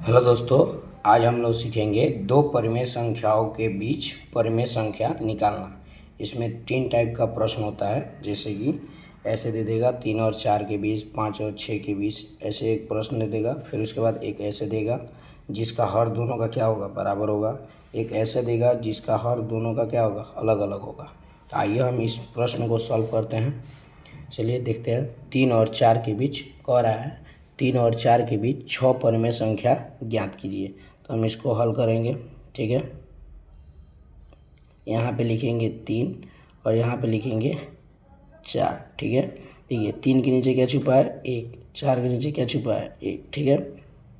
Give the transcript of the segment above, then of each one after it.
Hello दोस्तों, आज हम लोग सीखेंगे दो परिमेय संख्याओं के बीच परिमेय संख्या निकालना। इसमें तीन टाइप का प्रश्न होता है, जैसे कि ऐसे दे देगा 3 और 4 के बीच, 5 और 6 के बीच, ऐसे एक प्रश्न दे देगा। फिर उसके बाद एक ऐसे देगा जिसका हर दोनों का क्या होगा, बराबर होगा। एक ऐसे देगा जिसका हर दोनों का क्या होगा, अलग अलग होगा। तो आइए हम इस प्रश्न को सॉल्व करते हैं। चलिए देखते हैं। 3 और 4 के बीच कह रहा है 3 और 4 के बीच 6 परिमेय संख्या ज्ञात कीजिए। तो हम इसको हल करेंगे, ठीक है। यहाँ पे लिखेंगे 3 और यहाँ पे लिखेंगे 4, ठीक है। देखिए 3 के नीचे क्या छुपा है, 1। 4 के नीचे क्या छुपा है, 1, ठीक है।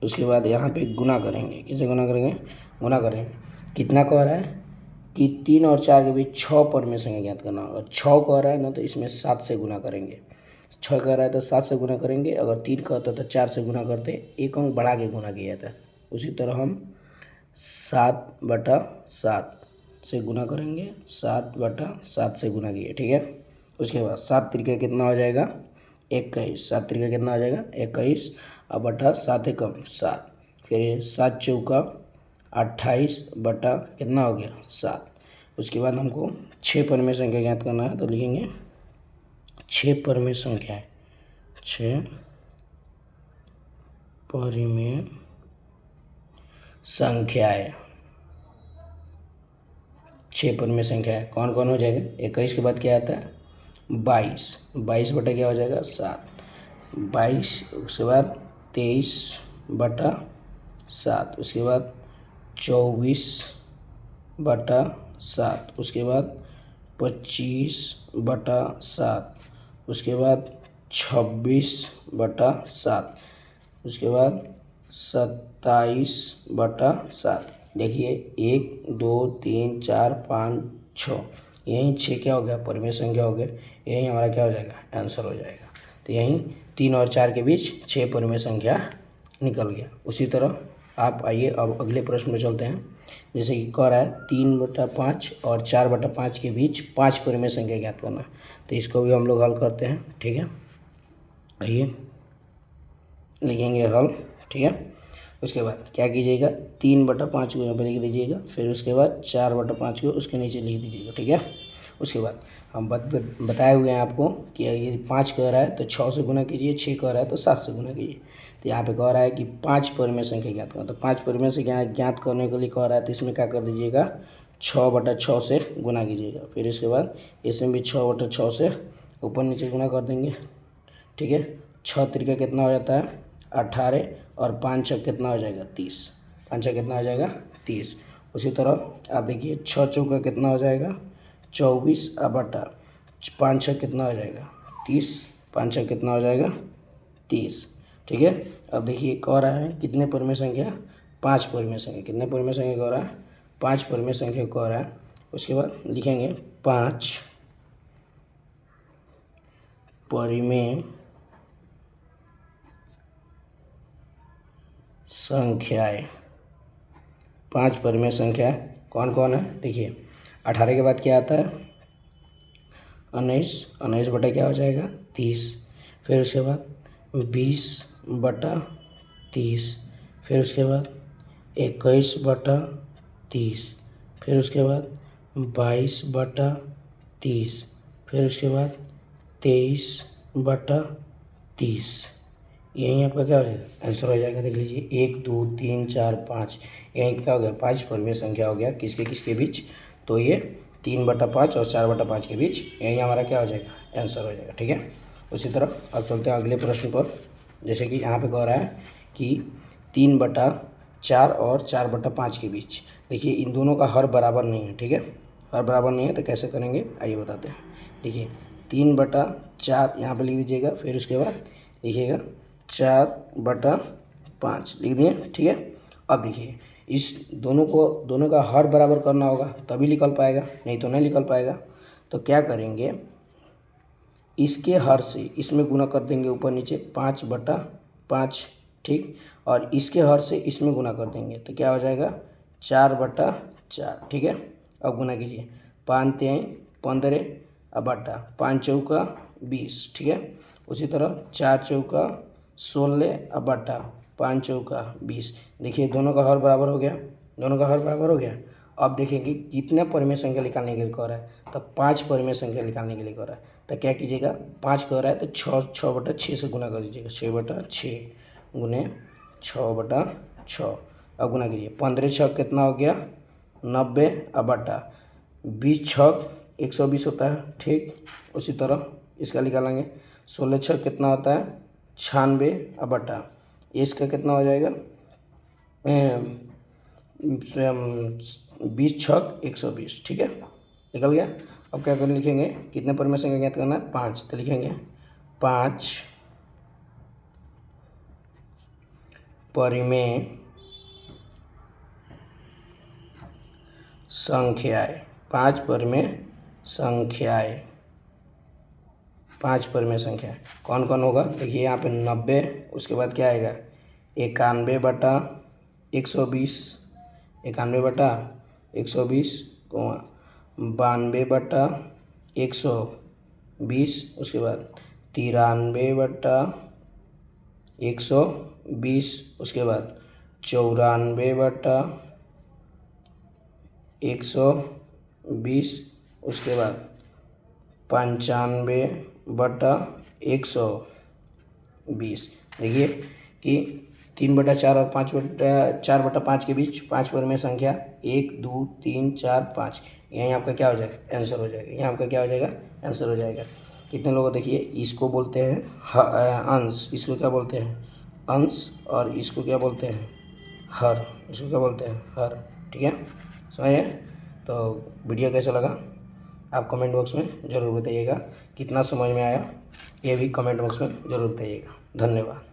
उसके बाद यहाँ पे गुना करेंगे। किसे गुना करेंगे, गुना करेंगे। कितना कह रहा है कि 3 और 4 के बीच 6 परिमेय संख्या ज्ञात करना होगा। 6 कह रहा है ना, तो इसमें 7 से गुना करेंगे। 6 कह रहा है तो 7 से गुना करेंगे। अगर 3 कहता तो 4 से गुना करते, एक अंक बढ़ा के गुना किया जाता है। उसी तरह हम 7/7 से गुना करेंगे। 7/7 से गुना किए, ठीक है। उसके बाद 7 त्रिका कितना हो जाएगा, 21। 7 त्रिका कितना हो जाएगा, 21। अब बटा 7 एकम 7। फिर 7 चौका 28 बटा कितना हो गया, 7। उसके बाद हमको 6 परिमेय संख्या ज्ञात करना है, तो लिखेंगे 6 परिमेय संख्या है। 6 परिमेय संख्याएं। 6 परिमेय संख्या है। कौन कौन हो जाएगा, 21 के बाद क्या आता है, 22। 22 बटा क्या हो जाएगा, 7। 22 उसके बाद 23/7। उसके बाद 24/7। उसके बाद 25/7। उसके बाद 26/7। उसके बाद 27/7। देखिए 1 2 3 4 5 6, यहीं 6 क्या हो गया, परिमेय संख्या हो गया। यही हमारा क्या हो जाएगा, आंसर हो जाएगा। तो यहीं 3 और 4 के बीच 6 परिमेय संख्या निकल गया। उसी तरह आप आइए अब अगले प्रश्न में चलते हैं। जैसे कि कह रहा है 3/5 और 4/5 के बीच 5 परिमेय संख्या ज्ञात करना। तो इसको भी हम लोग हल करते हैं, ठीक है। आइए लिखेंगे हल, ठीक है। उसके बाद क्या कीजिएगा, 3/5 को यहाँ पे लिख दीजिएगा। फिर उसके बाद 4/5 को उसके नीचे लिख दीजिएगा, ठीक है। उसके बाद हम बताए हुए हैं आपको कि ये 5 कह रहा है तो 6 से गुना कीजिए, 6 कह रहा है तो 7 से गुना कीजिए। तो यहाँ पे कह रहा है कि 5 परिमेय संख्या ज्ञात करना। तो 5 परिमेय संख्या ज्ञात करने के लिए कह रहा है, तो इसमें क्या कर दीजिएगा, 6/6 से गुना कीजिएगा। फिर इसके बाद इसमें भी 6/6 से ऊपर नीचे गुना कर देंगे, ठीक है। 6 त्रिका कितना हो जाता है, 18। और 5 छक कितना हो जाएगा, 30। 5 छक कितना हो जाएगा, 30। उसी तरह आप देखिए 6 चौका कितना हो जाएगा, 24। अब बटा 5 छक कितना हो जाएगा, 30। 5 छक कितना हो जाएगा, 30, ठीक है। अब देखिए कह रहा है कितने परिमेय संख्या, 5 परिमेय संख्या। कितने परिमेय संख्या कह रहा है, 5 परिमेय संख्या कह रहा है। उसके बाद लिखेंगे 5 परिमेय संख्याएं। 5 परिमेय संख्या कौन कौन है, देखिए 18 के बाद क्या आता है, 19। 19 बटा क्या हो जाएगा, 30। फिर उसके बाद 20/30। फिर उसके बाद 21/30। फिर उसके बाद 22/30। फिर उसके बाद 23/30। यहीं आपका क्या हो जाएगा, आंसर हो जाएगा। देख लीजिए 1 2 3 4 5, यहीं क्या हो गया, 5 परिमेय संख्या हो गया। किसके किसके बीच, तो ये 3/5 और 4/5 के बीच, यही हमारा क्या हो जाएगा, आंसर हो जाएगा, ठीक है। उसी तरह अब चलते हैं अगले प्रश्न पर। जैसे कि यहाँ पे कह रहा है कि 3/4 और 4/5 के बीच। देखिए इन दोनों का हर बराबर नहीं है, ठीक है। हर बराबर नहीं है तो कैसे करेंगे, आइए बताते हैं। देखिए 3/4 यहाँ पर लिख दीजिएगा। फिर उसके बाद लिखिएगा 4/5 लिख दिए, ठीक है। अब देखिए इस दोनों का हर बराबर करना होगा तभी निकल पाएगा, नहीं तो नहीं निकल पाएगा। तो क्या करेंगे, इसके हर से इसमें गुना कर देंगे ऊपर नीचे, 5/5, ठीक। और इसके हर से इसमें गुना कर देंगे तो क्या हो जाएगा, 4/4, ठीक है। अब गुना कीजिए, 5 3 15 अब बटा 5 चौका 20, ठीक है। उसी तरह 4 चौका 16 अब बटा 5 चौका 20। देखिए दोनों का हर बराबर हो गया, दोनों का हर बराबर हो गया। अब देखेंगे कितने परिमेय संख्या निकालने के लिए कह रहा है, तो 5 परिमेय संख्या निकालने के लिए कह रहा है। तो क्या कीजिएगा, 5 कह रहा है तो 6/6 से गुना कर दीजिएगा, 6/6 गुने 6/6। अब गुना कीजिए, 15 छक कितना हो गया 90 अब बटा 20 छक 120 होता है, ठीक। उसी तरह इसका निकालेंगे, 16 छक कितना होता है 96 अब बटा इसका कितना हो जाएगा 20 छक 120, ठीक है, निकल गया। अब क्या कर लिखेंगे, कितने परिमेय संख्या ज्ञात करना है 5, तो लिखेंगे 5 परिमेय संख्याएं, 5 परिमेय संख्याएं, 5 परिमेय संख्या कौन कौन होगा। देखिए यहाँ पे 90, उसके बाद क्या आएगा 91 बटा 120, 91 बटा 120, 92 बटा 120, उसके बाद 93 बटा 120, उसके बाद 94 बटा 120, उसके बाद 95 बटा 120। देखिए कि 3/4 और 4/5 के बीच 5 परिमेय संख्या 1 2 3 4 5, यहीं आपका क्या हो जाएगा आंसर हो जाएगा, यहाँ आपका क्या हो जाएगा आंसर हो जाएगा। कितने लोगों देखिए, इसको बोलते हैं अंश, इसको क्या बोलते हैं अंश, और इसको क्या बोलते हैं हर, इसको क्या बोलते हैं हर, ठीक है समझिए। तो वीडियो कैसा लगा आप कमेंट बॉक्स में ज़रूर बताइएगा, कितना समझ में आया ये भी कमेंट बॉक्स में ज़रूर बताइएगा। धन्यवाद।